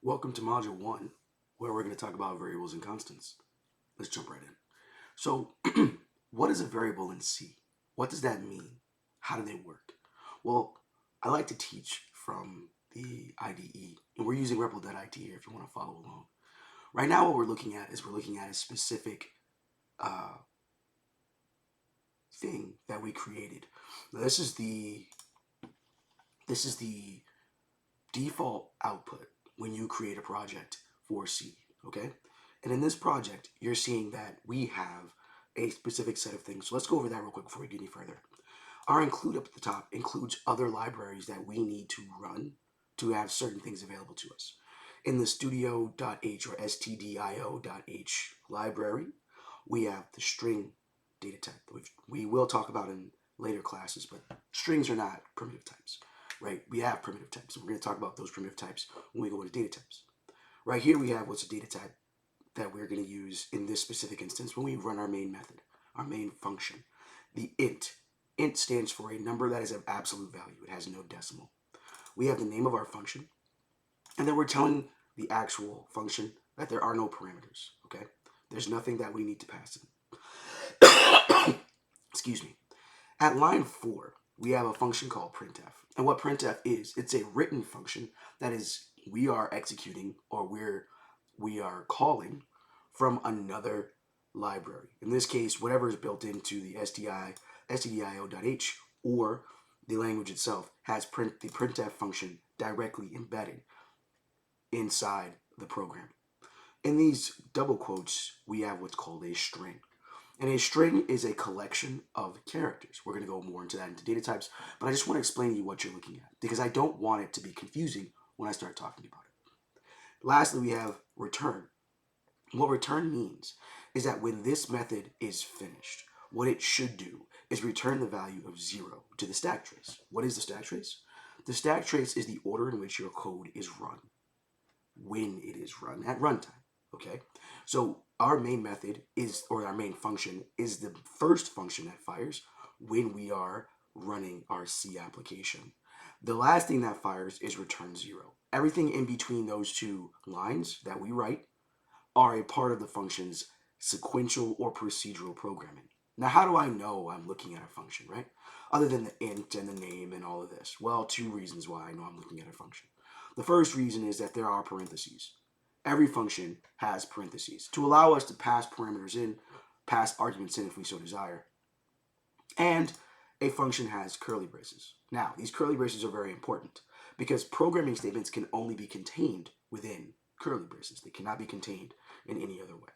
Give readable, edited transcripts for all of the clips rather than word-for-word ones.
Welcome to Module 1, where we're going to talk about variables and constants. Let's jump right in. So, what is a variable in C? What does that mean? How do they work? Well, I like to teach from the IDE, and we're using REPL.IT here if you want to follow along. Right now, what we're looking at is a specific thing that we created. Now, this is the default output when you create a project for C, okay? And in this project, you're seeing that we have a specific set of things. So let's go over that real quick before we get any further. Our include up at the top includes other libraries that we need to run to have certain things available to us. In the studio.h or stdio.h library, we have the string data type, which we will talk about in later classes, but strings are not primitive types, right? We have primitive types, and we're going to talk about those primitive types when we go into data types. Right here we have what's a data type that we're going to use in this specific instance when we run our main method, our main function. The int. Int stands for a number that is of absolute value. It has no decimal. We have the name of our function, and then we're telling the actual function that there are no parameters, okay? There's nothing that we need to pass in. Excuse me. At line 4, we have a function called printf. And what printf is, it's a written function that is we are executing or we are calling from another library. In this case, whatever is built into the stdio.h or the language itself has the printf function directly embedded inside the program. In these double quotes, we have what's called a string. And a string is a collection of characters. We're going to go more into that into data types, but I just want to explain to you what you're looking at because I don't want it to be confusing when I start talking about it. Lastly, we have return. What return means is that when this method is finished, what it should do is return the value of 0 to the stack trace. What is the stack trace? The stack trace is the order in which your code is run when it is run at runtime. Okay, so our main method is, or our main function is the first function that fires when we are running our C application. The last thing that fires is return 0. Everything in between those two lines that we write are a part of the function's sequential or procedural programming. Now, how do I know I'm looking at a function, right? Other than the int and the name and all of this. Well, two reasons why I know I'm looking at a function. The first reason is that there are parentheses. Every function has parentheses to allow us to pass parameters in, pass arguments in if we so desire. And a function has curly braces. Now, these curly braces are very important because programming statements can only be contained within curly braces. They cannot be contained in any other way.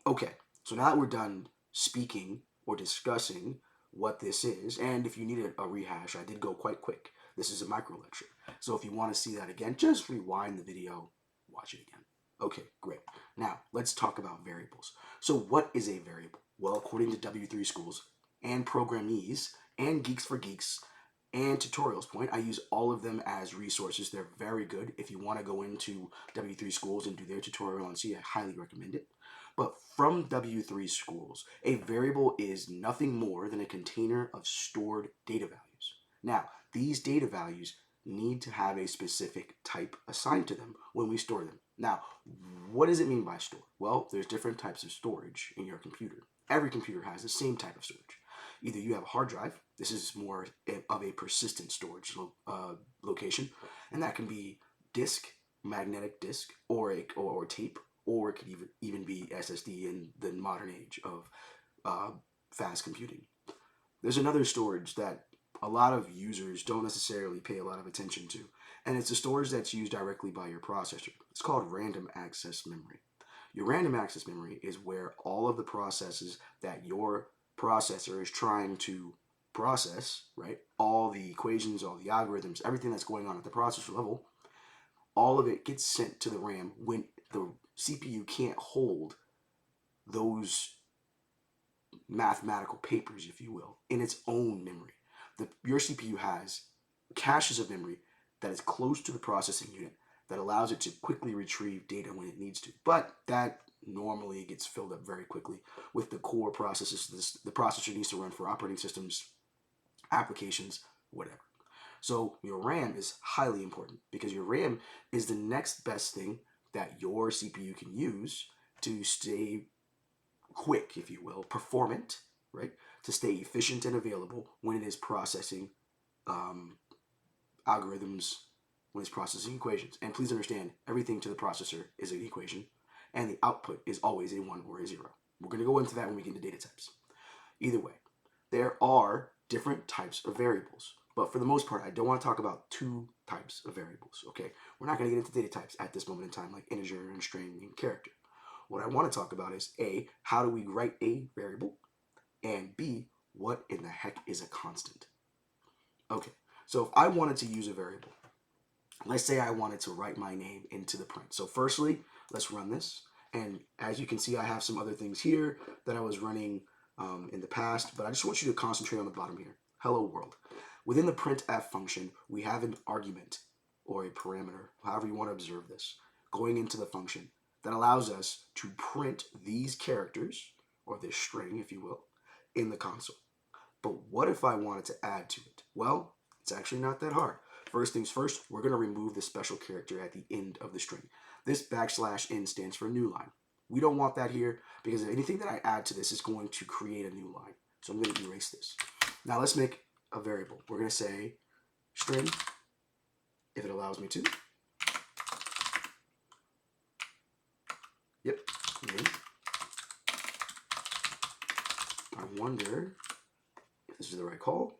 Okay, so now that we're done speaking or discussing what this is, and if you need a rehash, I did go quite quick. This is a micro lecture. So if you want to see that again, just rewind the video, watch it again. Okay, great. Now, let's talk about variables. So what is a variable? Well, according to W3 Schools and Programmese and Geeks for Geeks and Tutorials Point, I use all of them as resources. They're very good. If you want to go into W3 Schools and do their tutorial on C, I highly recommend it. But from W3 Schools, a variable is nothing more than a container of stored data values. Now, these data values need to have a specific type assigned to them when we store them. Now, what does it mean by store? Well, there's different types of storage in your computer. Every computer has the same type of storage. Either you have a hard drive, this is more of a persistent storage location, and that can be disk, magnetic disk, or tape, or it could even be SSD in the modern age of fast computing. There's another storage that a lot of users don't necessarily pay a lot of attention to, and it's a storage that's used directly by your processor. It's called random access memory. Your random access memory is where all of the processes that your processor is trying to process, right? All the equations, all the algorithms, everything that's going on at the processor level, all of it gets sent to the RAM when the CPU can't hold those mathematical papers, if you will, in its own memory. Your CPU has caches of memory that is close to the processing unit that allows it to quickly retrieve data when it needs to. But that normally gets filled up very quickly with the core processes the processor needs to run for operating systems, applications, whatever. So your RAM is highly important because your RAM is the next best thing that your CPU can use to stay quick, if you will, performant, right? To stay efficient and available when it is processing algorithms, when it's processing equations. And please understand, everything to the processor is an equation, and the output is always a 1 or a 0. We're going to go into that when we get into data types. Either way, there are different types of variables. But for the most part, I don't want to talk about two types of variables, okay? We're not going to get into data types at this moment in time, like integer and string and character. What I want to talk about is A, how do we write a variable? And B, what in the heck is a constant? Okay, so if I wanted to use a variable, let's say I wanted to write my name into the print. So firstly, let's run this. And as you can see, I have some other things here that I was running in the past, but I just want you to concentrate on the bottom here. Hello world. Within the printf function, we have an argument or a parameter, however you want to observe this, going into the function that allows us to print these characters, or this string, if you will, in the console. But what if I wanted to add to it? Well, it's actually not that hard. First things first, we're going to remove the special character at the end of the string. This \n stands for new line. We don't want that here because anything that I add to this is going to create a new line. So I'm going to erase this. Now let's make a variable. We're going to say string, if it allows me to. Yep. Name. I wonder if this is the right call.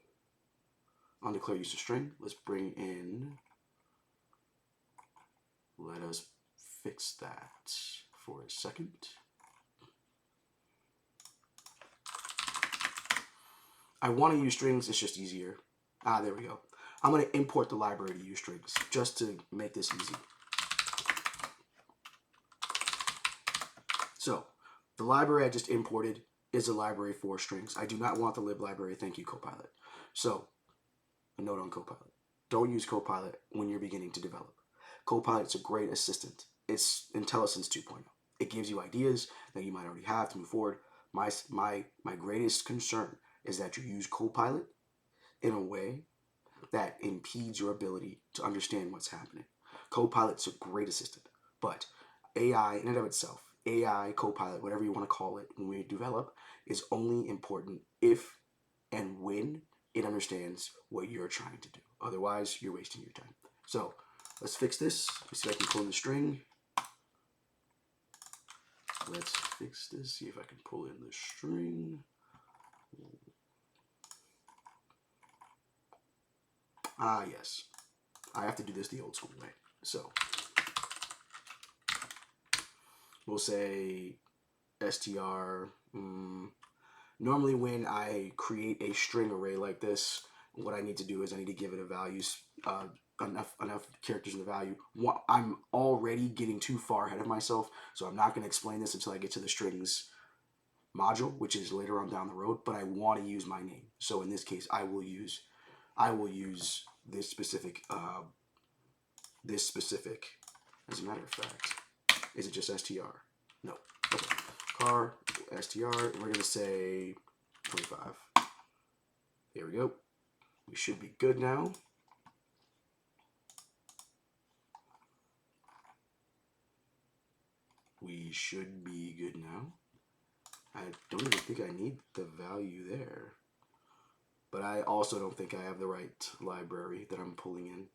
On declare use of string, let's bring in, let us fix that for a second. I want to use strings, it's just easier. There we go. I'm going to import the library to use strings, just to make this easy. So, the library I just imported is a library for strings. I do not want the lib library, thank you, Copilot. So, a note on Copilot. Don't use Copilot when you're beginning to develop. Copilot's a great assistant. It's IntelliSense 2.0. It gives you ideas that you might already have to move forward. My greatest concern is that you use Copilot in a way that impedes your ability to understand what's happening. Copilot's a great assistant, but AI in and of itself, AI, Copilot, whatever you want to call it, when we develop, is only important if and when it understands what you're trying to do. Otherwise, you're wasting your time. So let's fix this. Let's see if I can pull in the string. Let's fix this. See if I can pull in the string. Yes. I have to do this the old school way. So we'll say str. Normally when I create a string array like this, what I need to do is I need to give it a value, enough characters in the value. I'm already getting too far ahead of myself, so I'm not going to explain this until I get to the strings module, which is later on down the road, but I want to use my name. So in this case, I will use this specific, as a matter of fact, is it just str? No. Okay. Car, str, we're going to say 25. There we go. We should be good now. We should be good now. I don't even think I need the value there. But I also don't think I have the right library that I'm pulling in.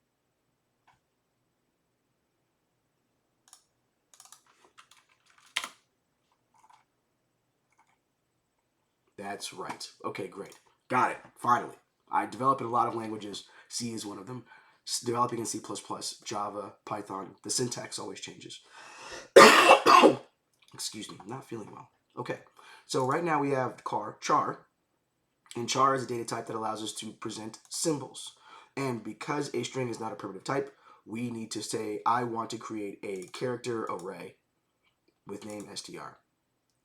That's right. Okay, great. Got it. Finally. I develop in a lot of languages. C is one of them. Developing in C++, Java, Python, the syntax always changes. Excuse me, I'm not feeling well. Okay, so right now we have char, and char is a data type that allows us to present symbols. And because a string is not a primitive type, we need to say, I want to create a character array with name str.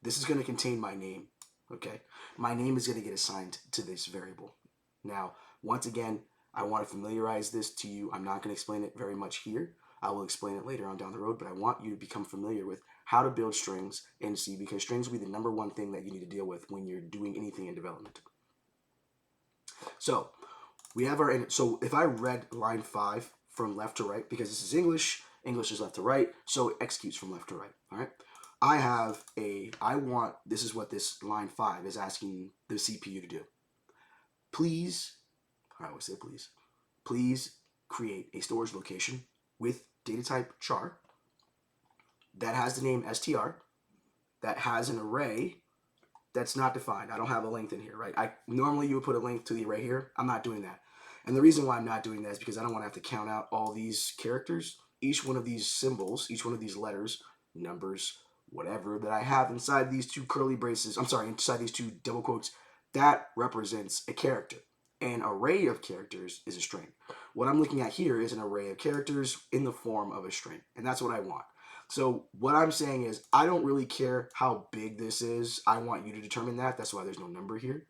This is going to contain my name, okay? My name is going to get assigned to this variable. Now, once again, I want to familiarize this to you. I'm not going to explain it very much here. I will explain it later on down the road, but I want you to become familiar with how to build strings in C, because strings will be the #1 thing that you need to deal with when you're doing anything in development. So we have so if I read line 5 from left to right, because this is English English is left to right, so it executes from left to right. All right. This is what this line 5 is asking the CPU to do. Please, I always say please create a storage location with data type char that has the name str, that has an array that's not defined. I don't have a length in here, right? Normally you would put a length to the array here. I'm not doing that. And the reason why I'm not doing that is because I don't want to have to count out all these characters. Each one of these symbols, each one of these letters, numbers, whatever that I have inside these two curly braces, inside these two double quotes, that represents a character. An array of characters is a string. What I'm looking at here is an array of characters in the form of a string, and that's what I want. So what I'm saying is I don't really care how big this is. I want you to determine that. That's why there's no number here.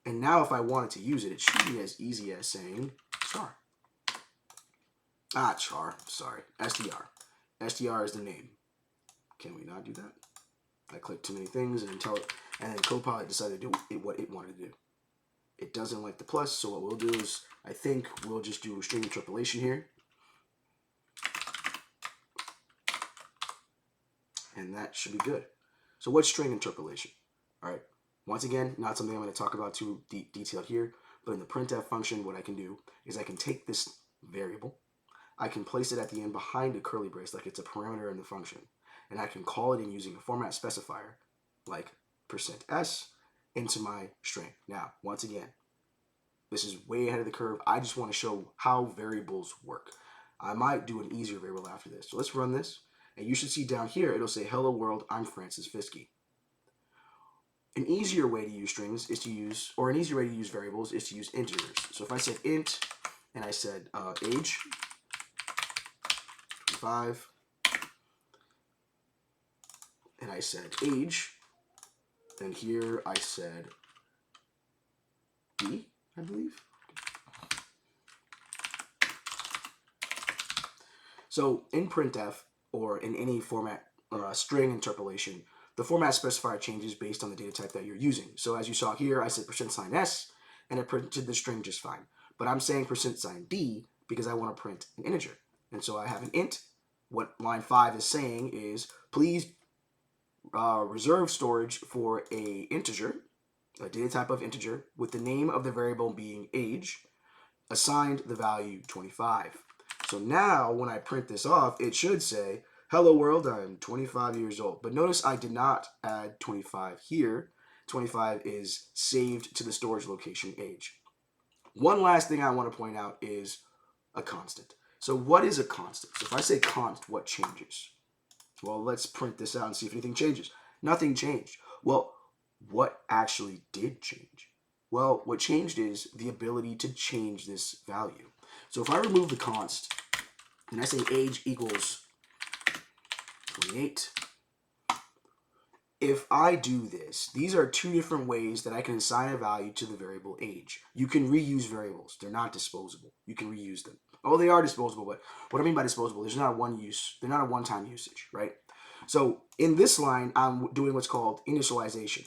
And now if I wanted to use it, it should be as easy as saying char. STR. STR is the name. Can we not do that? I clicked too many things and then Copilot decided to do what it wanted to do. It doesn't like the plus, so what we'll do is I think we'll just do a string interpolation here. And that should be good. So what's string interpolation? All right. Once again, not something I'm going to talk about too detailed here, but in the printf function, what I can do is I can take this variable, I can place it at the end behind a curly brace like it's a parameter in the function, and I can call it in using a format specifier like %s into my string. Now, once again, this is way ahead of the curve. I just want to show how variables work. I might do an easier variable after this. So let's run this, and you should see down here, it'll say, hello world, I'm Francis Fiske. An easier way to use strings is to use, or an easier way to use variables is to use integers. So if I said int, and I said age, 25, and I said age, then here I said B, I believe. So in printf, or in any format string interpolation, the format specifier changes based on the data type that you're using. So as you saw here, I said %s, and it printed the string just fine. But I'm saying %d because I want to print an integer. And so I have an int. What line 5 is saying is, please reserve storage for a integer, a data type of integer, with the name of the variable being age, assigned the value 25. So now when I print this off, it should say, hello world, I'm 25 years old. But notice I did not add 25 here. 25 is saved to the storage location age. One last thing I want to point out is a constant. So what is a constant? So if I say const, what changes? Well, let's print this out and see if anything changes. Nothing changed. Well, what actually did change? Well, what changed is the ability to change this value. So if I remove the const and I say age equals 28, if I do this, these are two different ways that I can assign a value to the variable age. You can reuse variables. They're not disposable. You can reuse them. Oh, they are disposable, but what I mean by disposable, there's not one use. They're not a one-time usage, right? So in this line, I'm doing what's called initialization.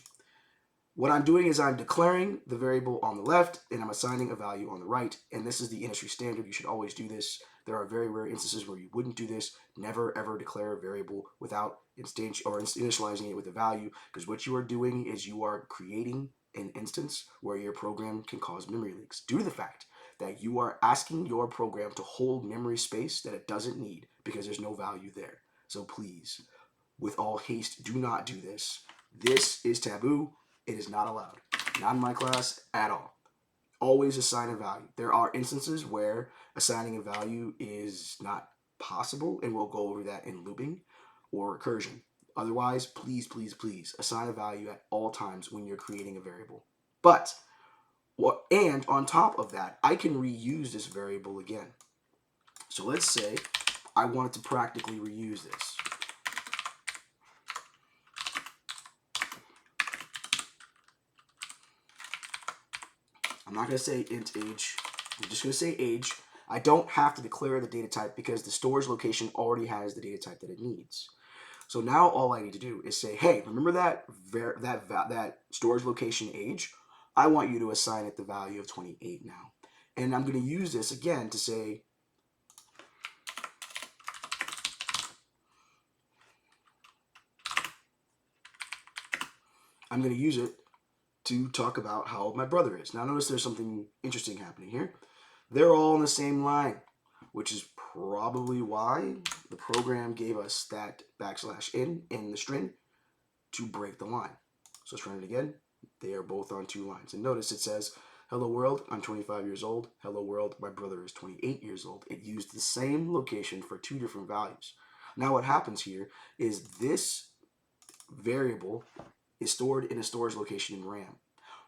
What I'm doing is I'm declaring the variable on the left, and I'm assigning a value on the right, and this is the industry standard. You should always do this. There are very rare instances where you wouldn't do this. Never, ever declare a variable without initializing it with a value, because what you are doing is you are creating an instance where your program can cause memory leaks due to the fact that you are asking your program to hold memory space that it doesn't need because there's no value there. So please, with all haste, do not do this. This is taboo. It is not allowed. Not in my class at all. Always assign a value. There are instances where assigning a value is not possible, and we'll go over that in looping or recursion. Otherwise, please, please, please assign a value at all times when you're creating a variable. And on top of that, I can reuse this variable again. So let's say I wanted to practically reuse this. I'm not going to say int age. I'm just going to say age. I don't have to declare the data type because the storage location already has the data type that it needs. So now all I need to do is say, hey, remember that storage location age? I want you to assign it the value of 28 now. And I'm going to use this again to say I'm going to use it to talk about how old my brother is. Now notice there's something interesting happening here. They're all in the same line, which is probably why the program gave us that backslash in the string to break the line. So let's run it again. They are both on two lines. And notice it says, hello world, I'm 25 years old. Hello world, my brother is 28 years old. It used the same location for two different values. Now what happens here is this variable is stored in a storage location in RAM.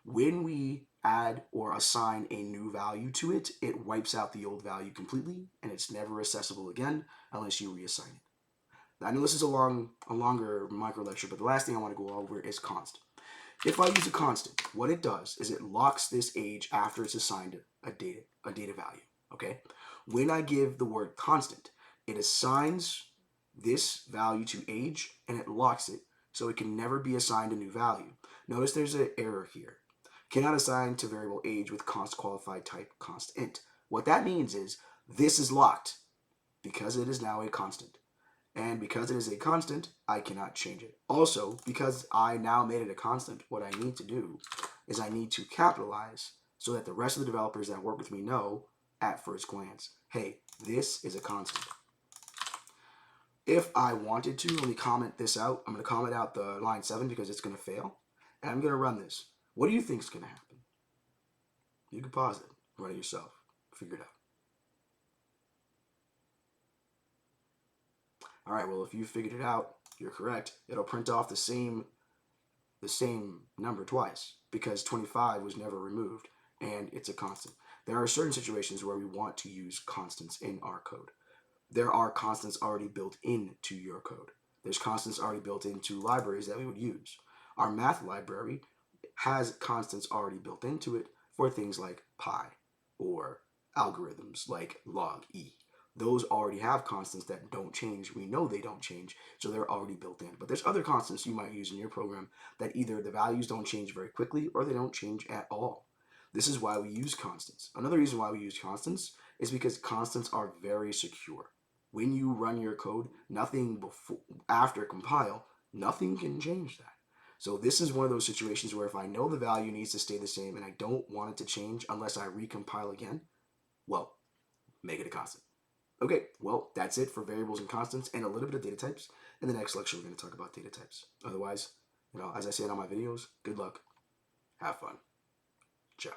When we add or assign a new value to it, it wipes out the old value completely, and it's never accessible again unless you reassign it. I know this is a longer micro lecture, but the last thing I want to go over is const. If I use a constant, what it does is it locks this age after it's assigned a data value. Okay. When I give the word constant, it assigns this value to age and it locks it so it can never be assigned a new value. Notice there's an error here. Cannot assign to variable age with const qualified type const int. What that means is this is locked because it is now a constant. And because it is a constant, I cannot change it. Also, because I now made it a constant, what I need to do is I need to capitalize so that the rest of the developers that work with me know at first glance, hey, this is a constant. If I wanted to, let me comment this out. I'm going to comment out the line 7 because it's going to fail. And I'm going to run this. What do you think is going to happen? You can pause it, run it yourself, figure it out. All right, well, if you figured it out, you're correct. It'll print off the same number twice because 25 was never removed and it's a constant. There are certain situations where we want to use constants in our code. There are constants already built into your code. There's constants already built into libraries that we would use. Our math library has constants already built into it for things like pi or algorithms like log e. Those already have constants that don't change. We know they don't change, so they're already built in. But there's other constants you might use in your program that either the values don't change very quickly or they don't change at all. This is why we use constants. Another reason why we use constants is because constants are very secure. When you run your code, nothing after compile, nothing can change that. So this is one of those situations where if I know the value needs to stay the same and I don't want it to change unless I recompile again, well, make it a constant. Okay, well, that's it for variables and constants and a little bit of data types. In the next lecture, we're going to talk about data types. Otherwise, as I say in all my videos, good luck, have fun, ciao.